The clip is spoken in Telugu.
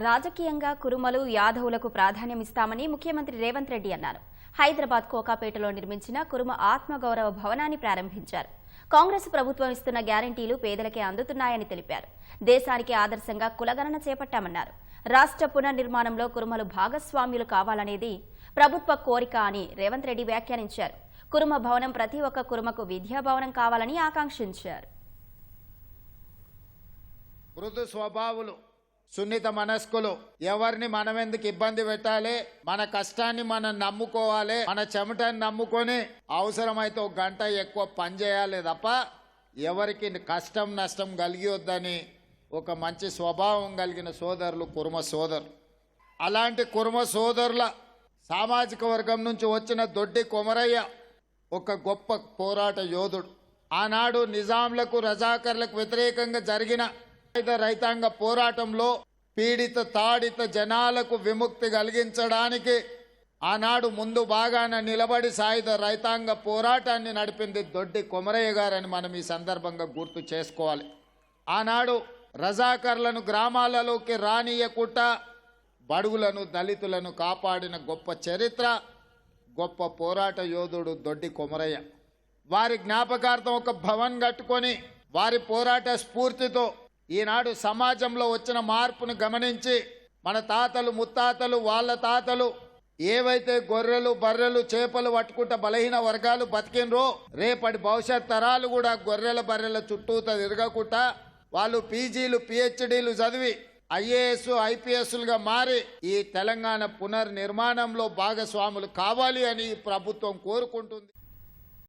రాజకీయంగా కురుమలు యాదవులకు ప్రాధాన్యమిస్తామని ముఖ్యమంత్రి రేవంత్ రెడ్డి అన్నారు. హైదరాబాద్ కోకాపేటలో నిర్మించిన కురుమ ఆత్మగౌరవ భవనాన్ని ప్రారంభించారు. కాంగ్రెస్ ప్రభుత్వం ఇస్తున్న గ్యారంటీలు పేదలకే అందుతున్నాయని తెలిపారు. దేశానికి ఆదర్శంగా కులగణన చేపట్టామన్నారు. రాష్ట్ర పునర్నిర్మాణంలో కురుమలు భాగస్వామ్యులు కావాలనేది ప్రభుత్వ కోరిక అని రేవంత్ రెడ్డి వ్యాఖ్యానించారు. కురుమ భవనం ప్రతి ఒక్క కురుమకు విద్యాభవనం కావాలని ఆకాంక్షించారు. మృదు స్వభావులు, సున్నిత మనస్కులు, ఎవరిని మనం ఎందుకు ఇబ్బంది పెట్టాలి, మన కష్టాన్ని మనం నమ్ముకోవాలి, మన చెమటని నమ్ముకొని అవసరమైతే ఒక గంట ఎక్కువ పని చేయాలి తప్ప ఎవరికి కష్టం నష్టం కలిగివద్దని ఒక మంచి స్వభావం కలిగిన సోదరులు కురుమ సోదరులు. అలాంటి కురుమ సోదరుల సామాజిక వర్గం నుంచి వచ్చిన దొడ్డి కొమరయ్య ఒక గొప్ప పోరాట యోధుడు. ఆనాడు నిజాంలకు రజాకర్లకు వ్యతిరేకంగా జరిగిన రైతాంగ పోరాటంలో పీడిత తాడిత జనాలకు విముక్తి కలిగించడానికి ఆనాడు ముందు బాగాన నిలబడి సాయుధ రైతాంగ పోరాటాన్ని నడిపింది దొడ్డి కొమరయ్య గారని మనం ఈ సందర్భంగా గుర్తు చేసుకోవాలి. ఆనాడు రజాకర్లను గ్రామాలలోకి రానియకుండా బడుగులను దళితులను కాపాడిన గొప్ప చరిత్ర, గొప్ప పోరాట యోధుడు దొడ్డి కొమరయ్య. వారి జ్ఞాపకార్థం ఒక భవన్ కట్టుకొని వారి పోరాట స్ఫూర్తితో ఈనాడు సమాజంలో వచ్చిన మార్పును గమనించి మన తాతలు ముత్తాతలు వాళ్ళ తాతలు ఏవైతే గొర్రెలు బర్రెలు చేపలు పట్టుకుంటా బలహీన వర్గాలు బతికినరో రేపటి భవిష్యత్ తరాలు కూడా గొర్రెల బర్రెల చుట్టూతో తిరగకుండా వాళ్ళు పీజీలు పిహెచ్డీలు చదివి ఐఏఎస్ ఐపీఎస్లుగా మారి ఈ తెలంగాణ పునర్నిర్మాణంలో భాగస్వాములు కావాలి అని ప్రభుత్వం కోరుకుంటుంది.